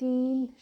3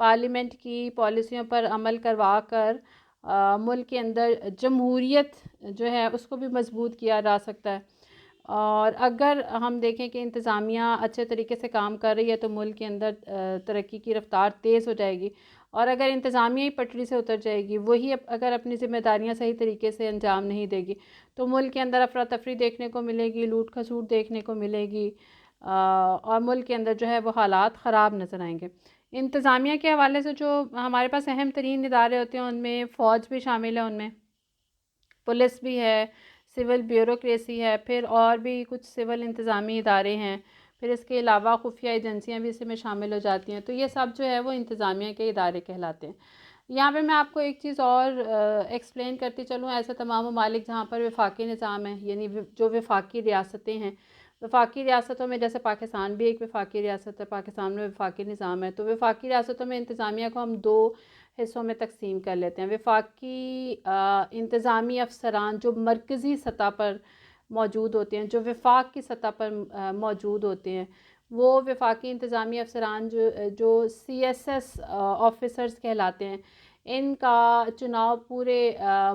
parliament کی پالیسیوں پر عمل کروا کر ملک کے اندر جمہوریت جو ہے اس کو بھی مضبوط کیا جا سکتا ہے. اور اگر ہم دیکھیں کہ انتظامیہ اچھے طریقے سے کام کر رہی ہے تو ملک کے اندر ترقی کی رفتار تیز ہو جائے گی. اور اگر انتظامیہ ہی پٹری سے اتر جائے گی، وہی اگر اپنی ذمہ داریاں صحیح طریقے سے انجام نہیں دے گی، تو ملک کے اندر افراتفری دیکھنے کو ملے گی، لوٹ کھسوٹ دیکھنے کو ملے گی، اور ملک کے اندر جو ہے وہ حالات خراب نظر آئیں گے. انتظامیہ کے حوالے سے جو ہمارے پاس اہم ترین ادارے ہوتے ہیں ان میں فوج بھی شامل ہے، ان میں پولیس بھی ہے، سول بیوروکریسی ہے، پھر اور بھی کچھ سول انتظامی ادارے ہیں، پھر اس کے علاوہ خفیہ ایجنسیاں بھی اس میں شامل ہو جاتی ہیں. تو یہ سب جو ہے وہ انتظامیہ کے ادارے کہلاتے ہیں. یہاں پہ میں آپ کو ایک چیز اور ایکسپلین کرتی چلوں. ایسے تمام ممالک جہاں پر وفاقی نظام ہے، یعنی جو وفاقی ریاستیں ہیں، وفاقی ریاستوں میں جیسے پاکستان بھی ایک وفاقی ریاست ہے، پاکستان میں وفاقی نظام ہے، تو وفاقی ریاستوں میں انتظامیہ کو ہم دو حصوں میں تقسیم کر لیتے ہیں. وفاقی انتظامی افسران جو مرکزی سطح پر موجود ہوتے ہیں، جو وفاق کی سطح پر موجود ہوتے ہیں، وہ وفاقی انتظامی افسران جو سی ایس ایس آفیسرز کہلاتے ہیں. ان کا چناؤ پورے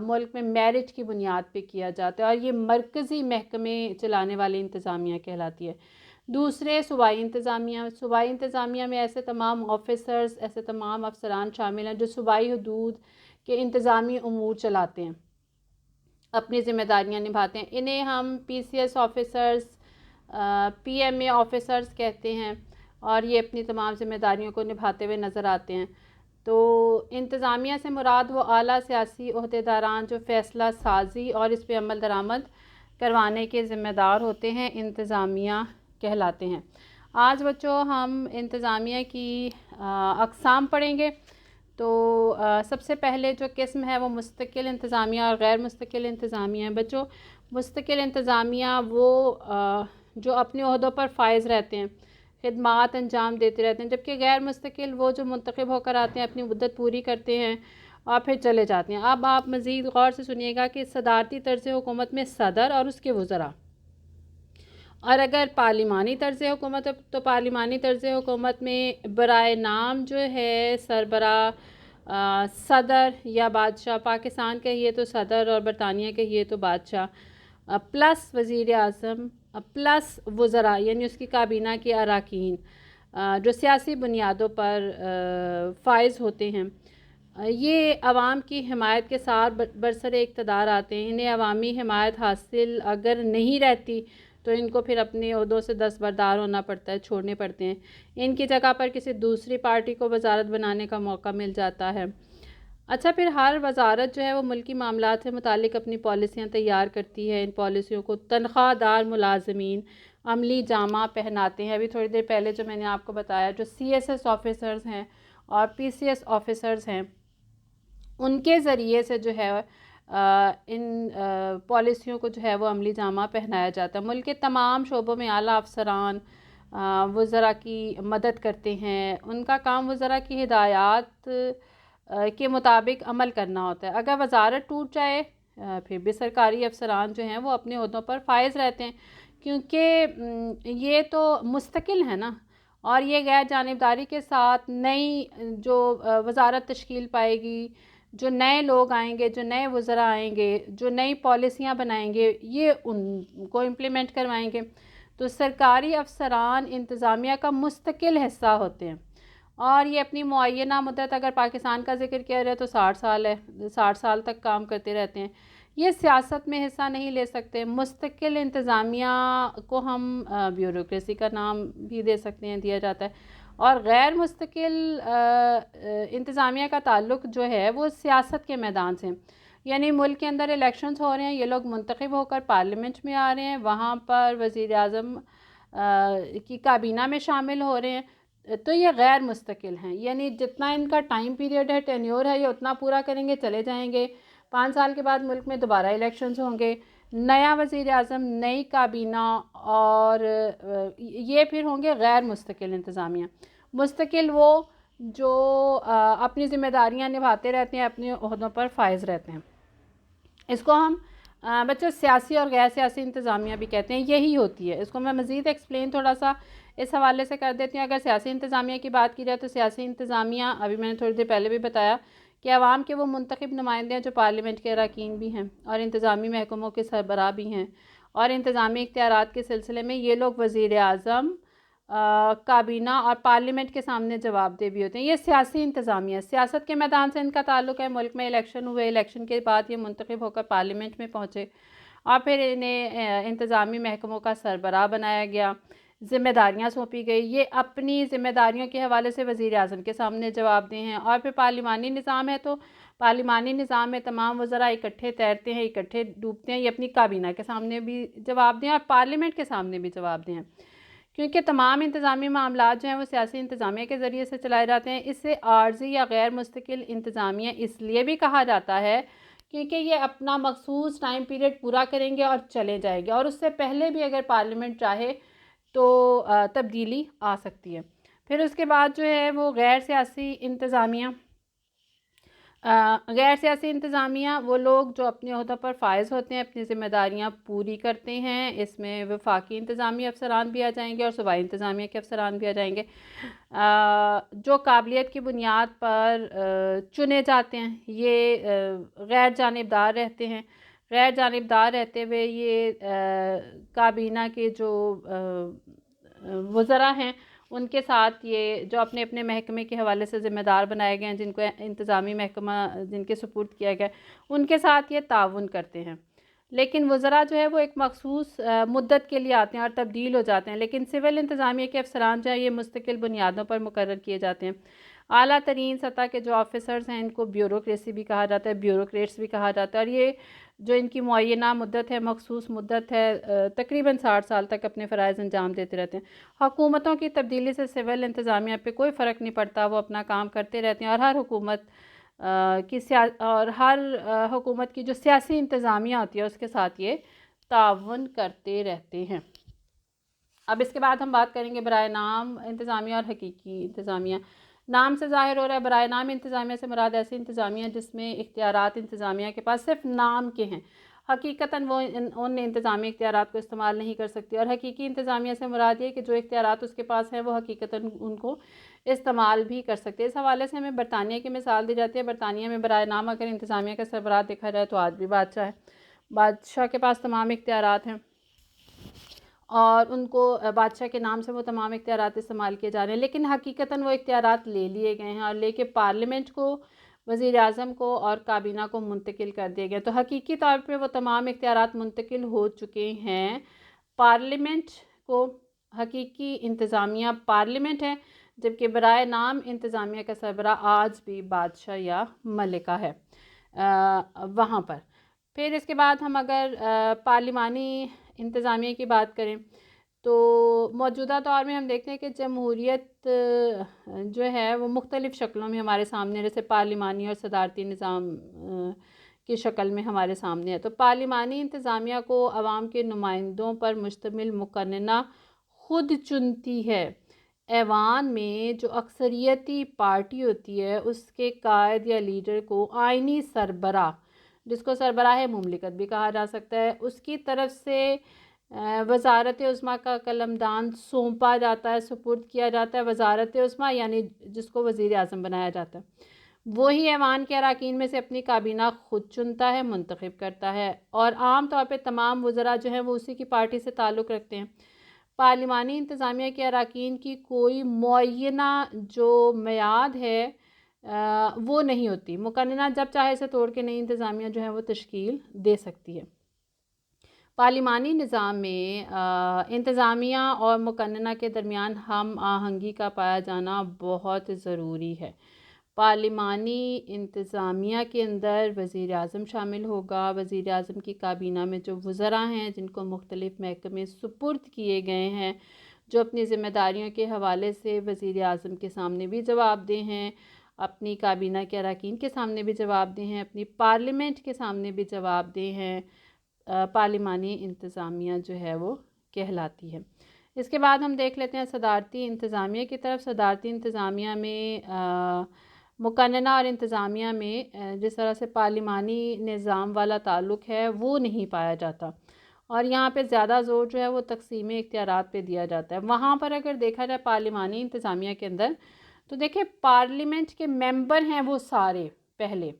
ملک میں میرٹ کی بنیاد پہ کیا جاتا ہے، اور یہ مرکزی محکمے چلانے والی انتظامیہ کہلاتی ہے. دوسرے صوبائی انتظامیہ میں ایسے تمام آفیسرز، ایسے تمام افسران شامل ہیں جو صوبائی حدود کے انتظامی امور چلاتے ہیں، اپنی ذمہ داریاں نبھاتے ہیں. انہیں ہم پی سی ایس آفیسرز، پی ایم اے آفیسرز کہتے ہیں، اور یہ اپنی تمام ذمہ داریوں کو نبھاتے ہوئے نظر آتے ہیں. تو انتظامیہ سے مراد وہ اعلیٰ سیاسی عہدیداران جو فیصلہ سازی اور اس پہ عمل درآمد کروانے کے ذمہ دار ہوتے ہیں، انتظامیہ کہلاتے ہیں. آج بچوں ہم انتظامیہ کی اقسام پڑھیں گے. تو سب سے پہلے جو قسم ہے وہ مستقل انتظامیہ اور غیر مستقل انتظامیہ ہے. بچوں مستقل انتظامیہ وہ جو اپنے عہدوں پر فائز رہتے ہیں، خدمات انجام دیتے رہتے ہیں، جبکہ غیر مستقل وہ جو منتخب ہو کر آتے ہیں، اپنی مدت پوری کرتے ہیں اور پھر چلے جاتے ہیں. اب آپ مزید غور سے سنیے گا کہ صدارتی طرز حکومت میں صدر اور اس کے وزراء، اور اگر پارلیمانی طرز حکومت ہے تو پارلیمانی طرز حکومت میں برائے نام جو ہے سربراہ صدر یا بادشاہ، پاکستان کہیے تو صدر اور برطانیہ کہیے تو بادشاہ، پلس وزیر اعظم پلس وزراء یعنی اس کی کابینہ کے اراکین جو سیاسی بنیادوں پر فائز ہوتے ہیں. یہ عوام کی حمایت کے ساتھ برسر اقتدار آتے ہیں. انہیں عوامی حمایت حاصل اگر نہیں رہتی تو ان کو پھر اپنے عہدوں سے دستبردار ہونا پڑتا ہے، چھوڑنے پڑتے ہیں. ان کی جگہ پر کسی دوسری پارٹی کو وزارت بنانے کا موقع مل جاتا ہے. اچھا، پھر ہر وزارت جو ہے وہ ملکی معاملات سے متعلق اپنی پالیسیاں تیار کرتی ہے. ان پالیسیوں کو تنخواہ دار ملازمین عملی جامہ پہناتے ہیں. ابھی تھوڑی دیر پہلے جو میں نے آپ کو بتایا، جو سی ایس ایس آفیسرز ہیں اور پی سی ایس آفیسرز ہیں، ان کے ذریعے سے جو ہے ان پالیسیوں کو جو ہے وہ عملی جامہ پہنایا جاتا ہے. ملک کے تمام شعبوں میں اعلیٰ افسران وزراء کی مدد کرتے ہیں. ان کا کام وزراء کی ہدایات کے مطابق عمل کرنا ہوتا ہے. اگر وزارت ٹوٹ جائے پھر بھی سرکاری افسران جو ہیں وہ اپنے عہدوں پر فائز رہتے ہیں، کیونکہ یہ تو مستقل ہے نا، اور یہ غیر جانبداری کے ساتھ نئی جو وزارت تشکیل پائے گی، جو نئے لوگ آئیں گے، جو نئے وزراء آئیں گے، جو نئی پالیسیاں بنائیں گے، یہ ان کو امپلیمنٹ کروائیں گے. تو سرکاری افسران انتظامیہ کا مستقل حصہ ہوتے ہیں، اور یہ اپنی معینہ مدت، اگر پاکستان کا ذکر کیا جائے تو 60 سال ہے، 60 سال تک کام کرتے رہتے ہیں. یہ سیاست میں حصہ نہیں لے سکتے. مستقل انتظامیہ کو ہم بیوروکریسی کا نام بھی دے سکتے ہیں، دیا جاتا ہے. اور غیر مستقل انتظامیہ کا تعلق جو ہے وہ سیاست کے میدان سے، یعنی ملک کے اندر الیکشنز ہو رہے ہیں، یہ لوگ منتخب ہو کر پارلیمنٹ میں آ رہے ہیں، وہاں پر وزیر اعظم کی کابینہ میں شامل ہو رہے ہیں، تو یہ غیر مستقل ہیں. یعنی جتنا ان کا ٹائم پیریڈ ہے، ٹینیور ہے، یہ اتنا پورا کریں گے، چلے جائیں گے. 5 سال کے بعد ملک میں دوبارہ الیکشنز ہوں گے، نیا وزیر اعظم، نئی کابینہ، اور یہ پھر ہوں گے غیر مستقل انتظامیہ. مستقل وہ جو اپنی ذمہ داریاں نبھاتے رہتے ہیں، اپنے عہدوں پر فائز رہتے ہیں. اس کو ہم بچوں سیاسی اور غیر سیاسی انتظامیہ بھی کہتے ہیں. یہی ہوتی ہے. اس کو میں مزید ایکسپلین تھوڑا سا اس حوالے سے کر دیتی ہوں. اگر سیاسی انتظامیہ کی بات کی جائے تو سیاسی انتظامیہ ابھی میں نے تھوڑی دیر پہلے بھی بتایا کہ عوام کے وہ منتخب نمائندے ہیں جو پارلیمنٹ کے اراکین بھی ہیں اور انتظامی محکموں کے سربراہ بھی ہیں، اور انتظامی اختیارات کے سلسلے میں یہ لوگ وزیر اعظم، کابینہ اور پارلیمنٹ کے سامنے جواب دہ بھی ہوتے ہیں. یہ سیاسی انتظامیہ، سیاست کے میدان سے ان کا تعلق ہے. ملک میں الیکشن ہوئے، الیکشن کے بعد یہ منتخب ہو کر پارلیمنٹ میں پہنچے اور پھر انہیں انتظامی محکموں کا سربراہ بنایا گیا، ذمہ داریاں سونپی گئی. یہ اپنی ذمہ داریوں کے حوالے سے وزیر اعظم کے سامنے جواب دہ ہیں. اور پھر پارلیمانی نظام ہے تو پارلیمانی نظام میں تمام وزراء اکٹھے تیرتے ہیں، اکٹھے ڈوبتے ہیں. یہ اپنی کابینہ کے سامنے بھی جواب دیں اور پارلیمنٹ کے سامنے بھی جواب دیں، کیونکہ تمام انتظامی معاملات جو ہیں وہ سیاسی انتظامیہ کے ذریعے سے چلائے جاتے ہیں. اس سے عارضی یا غیر مستقل انتظامیہ اس لیے بھی کہا جاتا ہے کیونکہ یہ اپنا مخصوص ٹائم پیریڈ پورا کریں گے اور چلے جائیں گے، اور اس سے پہلے بھی اگر پارلیمنٹ چاہے تو تبدیلی آ سکتی ہے. پھر اس کے بعد جو ہے وہ غیر سیاسی انتظامیہ. غیر سیاسی انتظامیہ وہ لوگ جو اپنے عہدوں پر فائز ہوتے ہیں، اپنی ذمہ داریاں پوری کرتے ہیں. اس میں وفاقی انتظامی افسران بھی آ جائیں گے اور صوبائی انتظامیہ کے افسران بھی آ جائیں گے، جو قابلیت کی بنیاد پر چنے جاتے ہیں. یہ غیر جانبدار رہتے ہیں. غیر جانبدار رہتے ہوئے یہ کابینہ کے جو وزراء ہیں ان کے ساتھ، یہ جو اپنے اپنے محکمے کے حوالے سے ذمہ دار بنائے گئے ہیں، جن کو انتظامی محکمہ جن کے سپرد کیا گیا ہے، ان کے ساتھ یہ تعاون کرتے ہیں. لیکن وزراء جو ہے وہ ایک مخصوص مدت کے لیے آتے ہیں اور تبدیل ہو جاتے ہیں. لیکن سول انتظامیہ کے افسران جو ہیں یہ مستقل بنیادوں پر مقرر کیے جاتے ہیں. اعلیٰ ترین سطح کے جو آفیسرز ہیں ان کو بیوروکریسی بھی کہا جاتا ہے، بیوروکریٹس بھی کہا جاتا ہے، اور یہ جو ان کی معینہ مدت ہے، مخصوص مدت ہے، تقریباً 60 سال تک اپنے فرائض انجام دیتے رہتے ہیں. حکومتوں کی تبدیلی سے سول انتظامیہ پہ کوئی فرق نہیں پڑتا، وہ اپنا کام کرتے رہتے ہیں، اور ہر حکومت کی جو سیاسی انتظامیہ ہوتی ہے اس کے ساتھ یہ تعاون کرتے رہتے ہیں. اب اس کے بعد ہم بات کریں گے برائے نام انتظامیہ اور حقیقی انتظامیہ. نام سے ظاہر ہو رہا ہے برائے نام انتظامیہ سے مراد ایسی انتظامیہ جس میں اختیارات انتظامیہ کے پاس صرف نام کے ہیں، حقیقتاً وہ ان انتظامی اختیارات کو استعمال نہیں کر سکتی. اور حقیقی انتظامیہ سے مراد یہ کہ جو اختیارات اس کے پاس ہیں وہ حقیقتاً ان کو استعمال بھی کر سکتے. اس حوالے سے ہمیں برطانیہ کی مثال دی جاتی ہے. برطانیہ میں برائے نام اگر انتظامیہ کا سربراہ دیکھا جائے تو آج بھی بادشاہ ہے. بادشاہ کے پاس تمام اختیارات ہیں اور ان کو بادشاہ کے نام سے وہ تمام اختیارات استعمال کیے جا رہے ہیں، لیکن حقیقتاً وہ اختیارات لے لیے گئے ہیں اور لے کے پارلیمنٹ کو، وزیر اعظم کو اور کابینہ کو منتقل کر دیے گئے. تو حقیقی طور پہ وہ تمام اختیارات منتقل ہو چکے ہیں پارلیمنٹ کو. حقیقی انتظامیہ پارلیمنٹ ہے، جبکہ برائے نام انتظامیہ کا سربراہ آج بھی بادشاہ یا ملکہ ہے وہاں پر. پھر اس کے بعد ہم اگر پارلیمانی انتظامیہ کی بات کریں تو موجودہ دور میں ہم دیکھتے ہیں کہ جمہوریت جو ہے وہ مختلف شکلوں میں ہمارے سامنے، جیسے پارلیمانی اور صدارتی نظام کی شکل میں ہمارے سامنے ہے. تو پارلیمانی انتظامیہ کو عوام کے نمائندوں پر مشتمل مقننہ خود چنتی ہے. ایوان میں جو اکثریتی پارٹی ہوتی ہے اس کے قائد یا لیڈر کو آئینی سربراہ، جس کو سربراہ مملکت بھی کہا جا سکتا ہے، اس کی طرف سے وزارت عظمیٰ کا قلمدان سونپا جاتا ہے، سپرد کیا جاتا ہے. وزارت عظمیٰ یعنی جس کو وزیر اعظم بنایا جاتا ہے، وہی ایوان کے اراکین میں سے اپنی کابینہ خود چنتا ہے، منتخب کرتا ہے، اور عام طور پہ تمام وزراء جو ہیں وہ اسی کی پارٹی سے تعلق رکھتے ہیں. پارلیمانی انتظامیہ کے اراکین کی کوئی معینہ جو میعاد ہے وہ نہیں ہوتی. مقننہ جب چاہے اسے توڑ کے نئی انتظامیہ جو ہے وہ تشکیل دے سکتی ہے. پارلیمانی نظام میں انتظامیہ اور مقننہ کے درمیان ہم آہنگی کا پایا جانا بہت ضروری ہے. پارلیمانی انتظامیہ کے اندر وزیر اعظم شامل ہوگا. وزیر اعظم کی کابینہ میں جو وزراء ہیں جن کو مختلف محکمے سپرد کیے گئے ہیں، جو اپنی ذمہ داریوں کے حوالے سے وزیر اعظم کے سامنے بھی جواب دہ ہیں، اپنی کابینہ کے اراکین کے سامنے بھی جواب دہ ہیں، اپنی پارلیمنٹ کے سامنے بھی جواب دہ ہیں، پارلیمانی انتظامیہ جو ہے وہ کہلاتی ہے. اس کے بعد ہم دیکھ لیتے ہیں صدارتی انتظامیہ کی طرف. صدارتی انتظامیہ میں مقننہ اور انتظامیہ میں جس طرح سے پارلیمانی نظام والا تعلق ہے وہ نہیں پایا جاتا، اور یہاں پہ زیادہ زور جو ہے وہ تقسیم اختیارات پہ دیا جاتا ہے. وہاں پر اگر دیکھا جائے پارلیمانی انتظامیہ کے اندر تو دیکھیں پارلیمنٹ کے ممبر ہیں وہ سارے، پہلے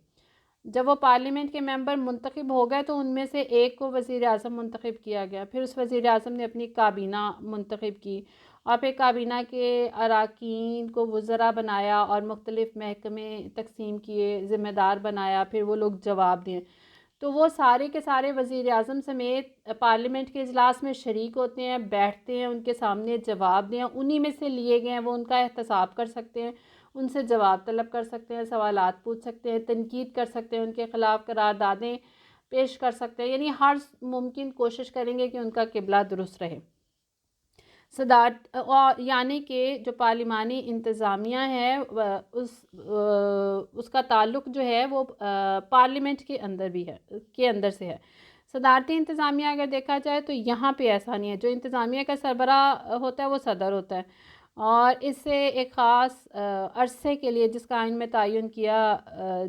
جب وہ پارلیمنٹ کے ممبر منتخب ہو گئے تو ان میں سے ایک کو وزیر اعظم منتخب کیا گیا، پھر اس وزیر اعظم نے اپنی کابینہ منتخب کی اور پھر کابینہ کے اراکین کو وزراء بنایا اور مختلف محکمے تقسیم کیے، ذمہ دار بنایا، پھر وہ لوگ جواب دیں. تو وہ سارے کے سارے وزیر اعظم سمیت پارلیمنٹ کے اجلاس میں شریک ہوتے ہیں، بیٹھتے ہیں، ان کے سامنے جواب دیں، انہی میں سے لیے گئے ہیں، وہ ان کا احتساب کر سکتے ہیں، ان سے جواب طلب کر سکتے ہیں، سوالات پوچھ سکتے ہیں، تنقید کر سکتے ہیں، ان کے خلاف قراردادیں پیش کر سکتے ہیں، یعنی ہر ممکن کوشش کریں گے کہ ان کا قبلہ درست رہے. صدارت اور یعنی کہ جو پارلیمانی انتظامیہ ہے اس کا تعلق جو ہے وہ پارلیمنٹ کے اندر بھی ہے، کے اندر سے ہے. صدارتی انتظامیہ اگر دیکھا جائے تو یہاں پہ ایسا نہیں ہے. جو انتظامیہ کا سربراہ ہوتا ہے وہ صدر ہوتا ہے اور اس سے ایک خاص عرصے کے لیے جس کا آئین میں تعین کیا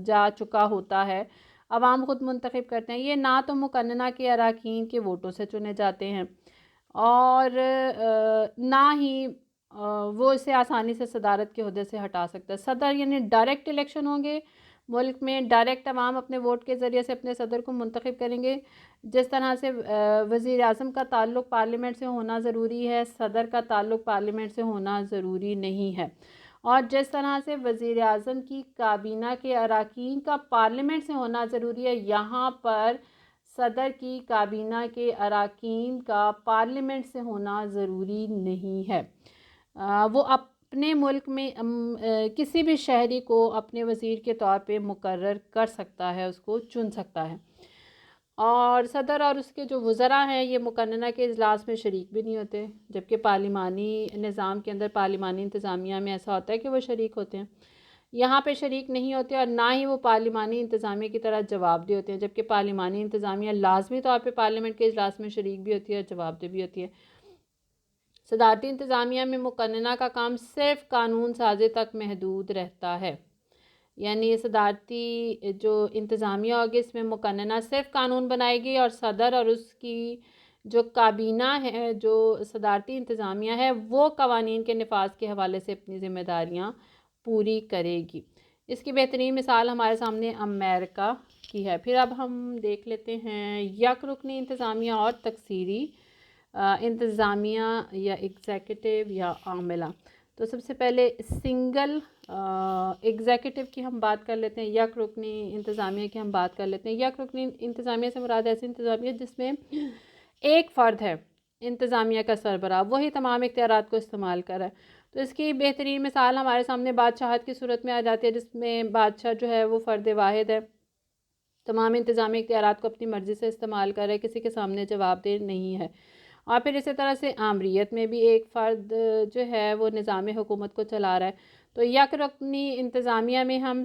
جا چکا ہوتا ہے عوام خود منتخب کرتے ہیں. یہ نہ تو مقننہ کے اراکین کے ووٹوں سے چنے جاتے ہیں اور نہ ہی وہ اسے آسانی سے صدارت کے عہدے سے ہٹا سکتا ہے. صدر یعنی ڈائریکٹ الیکشن ہوں گے ملک میں، ڈائریکٹ عوام اپنے ووٹ کے ذریعے سے اپنے صدر کو منتخب کریں گے. جس طرح سے وزیر اعظم کا تعلق پارلیمنٹ سے ہونا ضروری ہے، صدر کا تعلق پارلیمنٹ سے ہونا ضروری نہیں ہے. اور جس طرح سے وزیر اعظم کی کابینہ کے اراکین کا پارلیمنٹ سے ہونا ضروری ہے، یہاں پر صدر کی کابینہ کے اراکین کا پارلیمنٹ سے ہونا ضروری نہیں ہے. وہ اپنے ملک میں کسی بھی شہری کو اپنے وزیر کے طور پہ مقرر کر سکتا ہے، اس کو چن سکتا ہے. اور صدر اور اس کے جو وزراء ہیں یہ مقننہ کے اجلاس میں شریک بھی نہیں ہوتے، جبکہ پارلیمانی نظام کے اندر پارلیمانی انتظامیہ میں ایسا ہوتا ہے کہ وہ شریک ہوتے ہیں. یہاں پہ شریک نہیں ہوتے اور نہ ہی وہ پارلیمانی انتظامیہ کی طرح جواب دہ ہوتے ہیں، جبکہ پارلیمانی انتظامیہ لازمی طور پہ پارلیمنٹ کے اجلاس میں شریک بھی ہوتی ہے اور جواب دہ بھی ہوتی ہے. صدارتی انتظامیہ میں مقننہ کا کام صرف قانون سازی تک محدود رہتا ہے. یعنی صدارتی جو انتظامیہ ہوگی اس میں مقننہ صرف قانون بنائے گی اور صدر اور اس کی جو کابینہ ہے، جو صدارتی انتظامیہ ہے، وہ قوانین کے نفاذ کے حوالے سے اپنی ذمہ داریاں پوری کرے گی. اس کی بہترین مثال ہمارے سامنے امریکہ کی ہے. پھر اب ہم دیکھ لیتے ہیں یک رکنی انتظامیہ اور تکثیری انتظامیہ یا ایگزیکٹو یا عاملہ. تو سب سے پہلے سنگل ایگزیکٹو کی ہم بات کر لیتے ہیں، یک رکنی انتظامیہ کی ہم بات کر لیتے ہیں. یک رکنی انتظامیہ سے مراد ایسی انتظامیہ جس میں ایک فرد ہے انتظامیہ کا سربراہ، وہی تمام اختیارات کو استعمال کر رہا ہے. تو اس کی بہترین مثال ہمارے سامنے بادشاہت کی صورت میں آ جاتی ہے، جس میں بادشاہ جو ہے وہ فرد واحد ہے، تمام انتظامی اختیارات کو اپنی مرضی سے استعمال کر رہا ہے، کسی کے سامنے جواب دہ نہیں ہے. اور پھر اسی طرح سے آمریت میں بھی ایک فرد جو ہے وہ نظام حکومت کو چلا رہا ہے. تو یک رکنی انتظامیہ میں ہم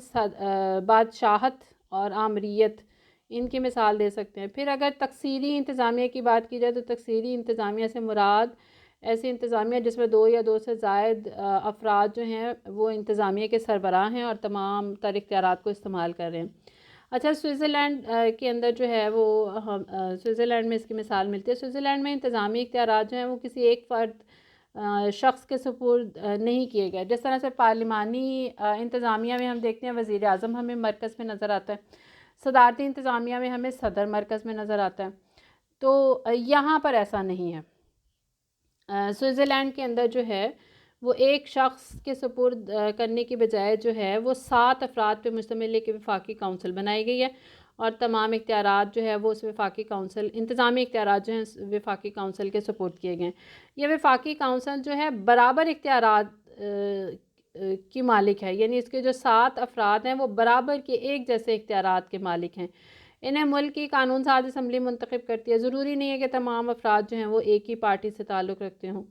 بادشاہت اور آمریت ان کی مثال دے سکتے ہیں. پھر اگر تکثیری انتظامیہ کی بات کی جائے تو تکثیری انتظامیہ سے مراد ایسی انتظامیہ جس میں دو یا دو سے زائد افراد جو ہیں وہ انتظامیہ کے سربراہ ہیں اور تمام تر اختیارات کو استعمال کر رہے ہیں. اچھا، سوئٹزرلینڈ کے اندر جو ہے وہ سوئٹزرلینڈ میں اس کی مثال ملتی ہے. سوئٹزرلینڈ میں انتظامی اختیارات جو ہیں وہ کسی ایک فرد شخص کے سپرد نہیں کیے گئے. جس طرح سے پارلیمانی انتظامیہ میں ہم دیکھتے ہیں وزیر اعظم ہمیں مرکز میں نظر آتا ہے، صدارتی انتظامیہ میں ہمیں صدر مرکز میں نظر آتا ہے. تو یہاں پر ایسا نہیں ہے. سوئٹزرلینڈ کے اندر جو ہے وہ ایک شخص کے سپرد کرنے کی بجائے جو ہے وہ 7 افراد پہ مشتمل ایک وفاقی کونسل بنائی گئی ہے اور تمام اختیارات جو ہے وہ اس وفاقی کونسل، انتظامی اختیارات جو ہیں وفاقی کونسل کے سپرد کیے گئے ہیں. یہ وفاقی کونسل جو ہے برابر اختیارات کی مالک ہے، یعنی اس کے جو 7 افراد ہیں وہ برابر کے ایک جیسے اختیارات کے مالک ہیں. انہیں ملک کی قانون ساز اسمبلی منتخب کرتی ہے. ضروری نہیں ہے کہ تمام افراد جو ہیں وہ ایک ہی پارٹی سے تعلق رکھتے ہوں.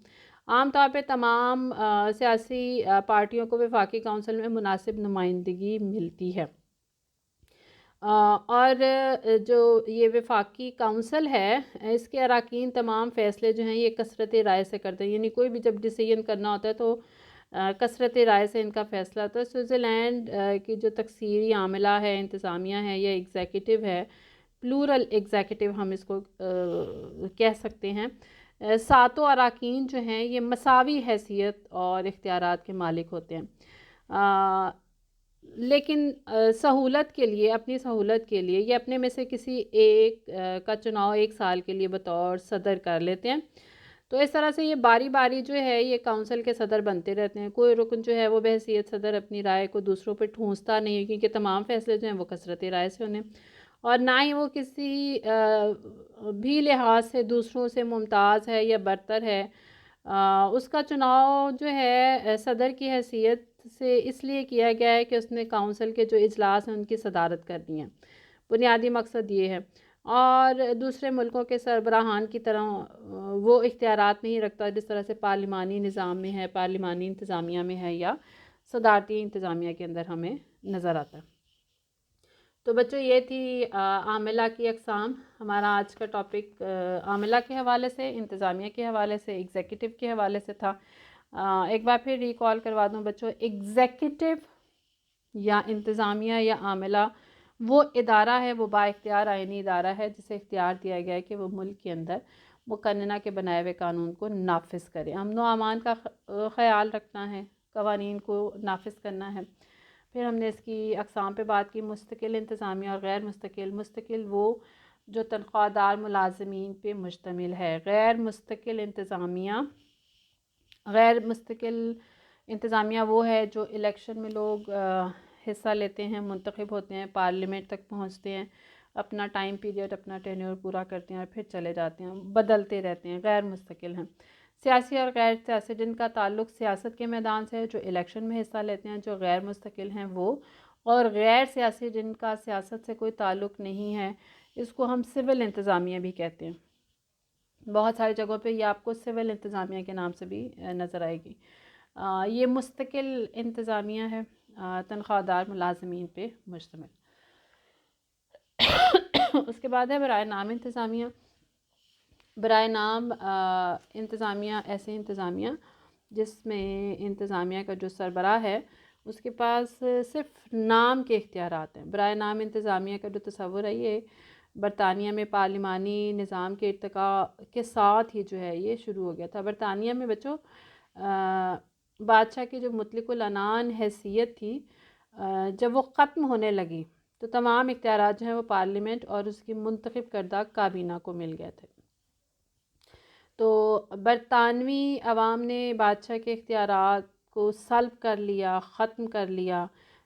عام طور پہ تمام سیاسی پارٹیوں کو وفاقی کونسل میں مناسب نمائندگی ملتی ہے. اور جو یہ وفاقی کونسل ہے اس کے اراکین تمام فیصلے جو ہیں یہ کثرت رائے سے کرتے ہیں، یعنی کوئی بھی جب ڈیسیژن کرنا ہوتا ہے تو کثرت رائے سے ان کا فیصلہ ہوتا ہے. سوئٹزرلینڈ کی جو تکثیری عاملہ ہے، انتظامیہ ہے یا ایگزیکٹو ہے، پلورل ایگزیکٹو ہم اس کو کہہ سکتے ہیں. 7 اراکین جو ہیں یہ مساوی حیثیت اور اختیارات کے مالک ہوتے ہیں، لیکن سہولت کے لیے، اپنی سہولت کے لیے یہ اپنے میں سے کسی ایک کا چناؤ 1 سال کے لیے بطور صدر کر لیتے ہیں. تو اس طرح سے یہ باری باری جو ہے یہ کونسل کے صدر بنتے رہتے ہیں. کوئی رکن جو ہے وہ بحیثیت صدر اپنی رائے کو دوسروں پہ ٹھونستا نہیں ہے، کیونکہ تمام فیصلے جو ہیں وہ کثرت رائے سے ہونے، اور نہ ہی وہ کسی بھی لحاظ سے دوسروں سے ممتاز ہے یا برتر ہے. اس کا چناؤ جو ہے صدر کی حیثیت سے اس لیے کیا گیا ہے کہ اس نے کونسل کے جو اجلاس ہیں ان کی صدارت کرنی ہے. بنیادی مقصد یہ ہے. اور دوسرے ملکوں کے سربراہان کی طرح وہ اختیارات نہیں رکھتا جس طرح سے پارلیمانی نظام میں ہے، پارلیمانی انتظامیہ میں ہے یا صدارتی انتظامیہ کے اندر ہمیں نظر آتا ہے. تو بچوں یہ تھی عاملہ کی اقسام. ہمارا آج کا ٹاپک عاملہ کے حوالے سے، انتظامیہ کے حوالے سے، ایگزیکٹو کے حوالے سے تھا. ایک بار پھر ریکال کروا دوں بچوں، ایگزیکٹو یا انتظامیہ یا عاملہ وہ ادارہ ہے، وہ با اختیار آئینی ادارہ ہے جسے اختیار دیا گیا ہے کہ وہ ملک کے اندر مقننہ کے بنائے ہوئے قانون کو نافذ کرے، امن و امان کا خیال رکھنا ہے، قوانین کو نافذ کرنا ہے. پھر ہم نے اس کی اقسام پہ بات کی، مستقل انتظامیہ اور غیر مستقل. مستقل وہ جو تنخواہ دار ملازمین پہ مشتمل ہے. غیر مستقل انتظامیہ وہ ہے جو الیکشن میں لوگ حصہ لیتے ہیں، منتخب ہوتے ہیں، پارلیمنٹ تک پہنچتے ہیں، اپنا ٹائم پیریڈ، اپنا ٹینیور پورا کرتے ہیں اور پھر چلے جاتے ہیں، بدلتے رہتے ہیں، غیر مستقل ہیں. سیاسی اور غیر سیاسی جن کا تعلق سیاست کے میدان سے ہے، جو الیکشن میں حصہ لیتے ہیں، جو غیر مستقل ہیں وہ. اور غیر سیاسی جن کا سیاست سے کوئی تعلق نہیں ہے، اس کو ہم سول انتظامیہ بھی کہتے ہیں. بہت ساری جگہوں پہ یہ آپ کو سول انتظامیہ کے نام سے بھی نظر آئے گی. یہ مستقل انتظامیہ ہے، تنخواہ دار ملازمین پہ مشتمل. اس کے بعد ہے برائے نام انتظامیہ. برائے نام انتظامیہ ایسے انتظامیہ جس میں انتظامیہ کا جو سربراہ ہے اس کے پاس صرف نام کے اختیارات ہیں. برائے نام انتظامیہ کا جو تصور ہے یہ برطانیہ میں پارلیمانی نظام کے ارتقاء کے ساتھ ہی جو ہے یہ شروع ہو گیا تھا. برطانیہ میں بچوں بادشاہ کی جو مطلق العنان حیثیت تھی جب وہ ختم ہونے لگی تو تمام اختیارات جو ہیں وہ پارلیمنٹ اور اس کی منتخب کردہ کابینہ کو مل گئے تھے. تو برطانوی عوام نے بادشاہ کے اختیارات کو سلب کر لیا، ختم کر لیا،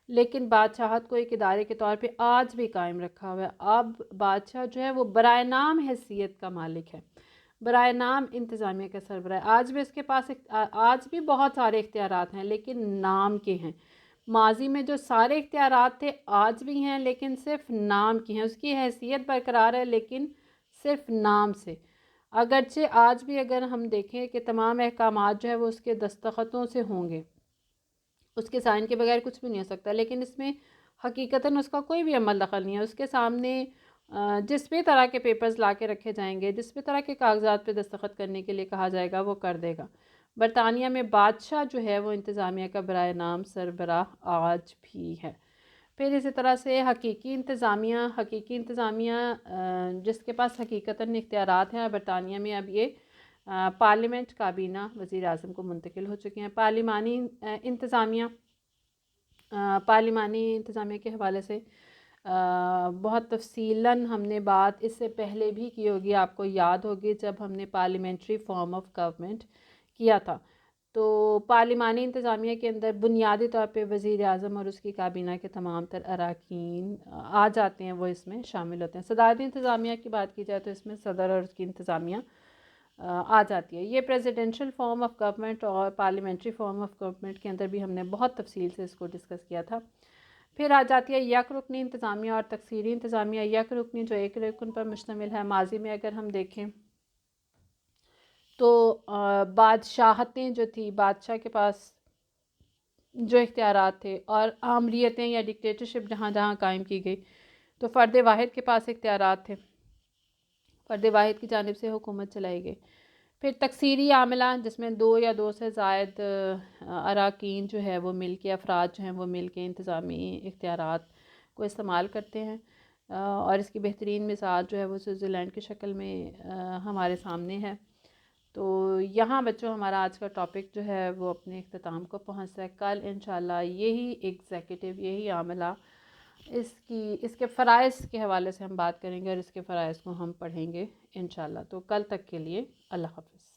لیکن بادشاہت کو ایک ادارے کے طور پہ آج بھی قائم رکھا ہوا ہے. اب بادشاہ جو ہے وہ برائے نام حیثیت کا مالک ہے، برائے نام انتظامیہ کا سربراہ ہے. آج بھی اس کے پاس آج بھی بہت سارے اختیارات ہیں لیکن نام کے ہیں. ماضی میں جو سارے اختیارات تھے آج بھی ہیں لیکن صرف نام کی ہیں. اس کی حیثیت برقرار ہے لیکن صرف نام سے. اگرچہ آج بھی اگر ہم دیکھیں کہ تمام احکامات جو ہے وہ اس کے دستخطوں سے ہوں گے، اس کے سائن کے بغیر کچھ بھی نہیں ہو سکتا، لیکن اس میں حقیقتاً اس کا کوئی بھی عمل دخل نہیں ہے. اس کے سامنے جس بھی طرح کے پیپرز لا کے رکھے جائیں گے، جس بھی طرح کے کاغذات پہ دستخط کرنے کے لیے کہا جائے گا وہ کر دے گا. برطانیہ میں بادشاہ جو ہے وہ انتظامیہ کا برائے نام سربراہ آج بھی ہے. پھر اسی طرح سے حقیقی انتظامیہ جس کے پاس حقیقتاً اختیارات ہیں برطانیہ میں، اب یہ پارلیمنٹ کابینہ وزیر اعظم کو منتقل ہو چکے ہیں. پارلیمانی انتظامیہ کے حوالے سے بہت تفصیلاً ہم نے بات اس سے پہلے بھی کی ہوگی، آپ کو یاد ہوگی جب ہم نے پارلیمنٹری فارم آف گورنمنٹ کیا تھا. تو پارلیمانی انتظامیہ کے اندر بنیادی طور پہ وزیر اعظم اور اس کی کابینہ کے تمام تر اراکین آ جاتے ہیں، وہ اس میں شامل ہوتے ہیں. صدارتی انتظامیہ کی بات کی جائے تو اس میں صدر اور اس کی انتظامیہ آ جاتی ہے. یہ پریزیڈنشل فارم آف گورنمنٹ اور پارلیمنٹری فارم آف گورنمنٹ کے اندر بھی ہم نے بہت تفصیل سے اس کو ڈسکس کیا تھا. پھر آ جاتی ہے یک رکنی انتظامیہ اور تکثیری انتظامیہ. یک رکنی جو ایک رکن پر مشتمل ہے. ماضی میں اگر ہم دیکھیں تو بادشاہتیں جو تھی، بادشاہ کے پاس جو اختیارات تھے، اور آمریتیں یا ڈکٹیٹرشپ جہاں جہاں قائم کی گئی تو فرد واحد کے پاس اختیارات تھے، فرد واحد کی جانب سے حکومت چلائی گئی. پھر تکثیری عاملہ جس میں 2 یا 2 سے زائد اراکین جو ہے وہ مل کے، افراد جو ہیں وہ مل کے انتظامی اختیارات کو استعمال کرتے ہیں. اور اس کی بہترین مثال جو ہے وہ سوئٹزرلینڈ کی شکل میں ہمارے سامنے ہے. تو یہاں بچوں ہمارا آج کا ٹاپک جو ہے وہ اپنے اختتام کو پہنچتا ہے. کل انشاءاللہ یہی ایگزیکٹو، یہی عاملہ، اس کے فرائض کے حوالے سے ہم بات کریں گے اور اس کے فرائض کو ہم پڑھیں گے انشاءاللہ. تو کل تک کے لیے اللہ حافظ.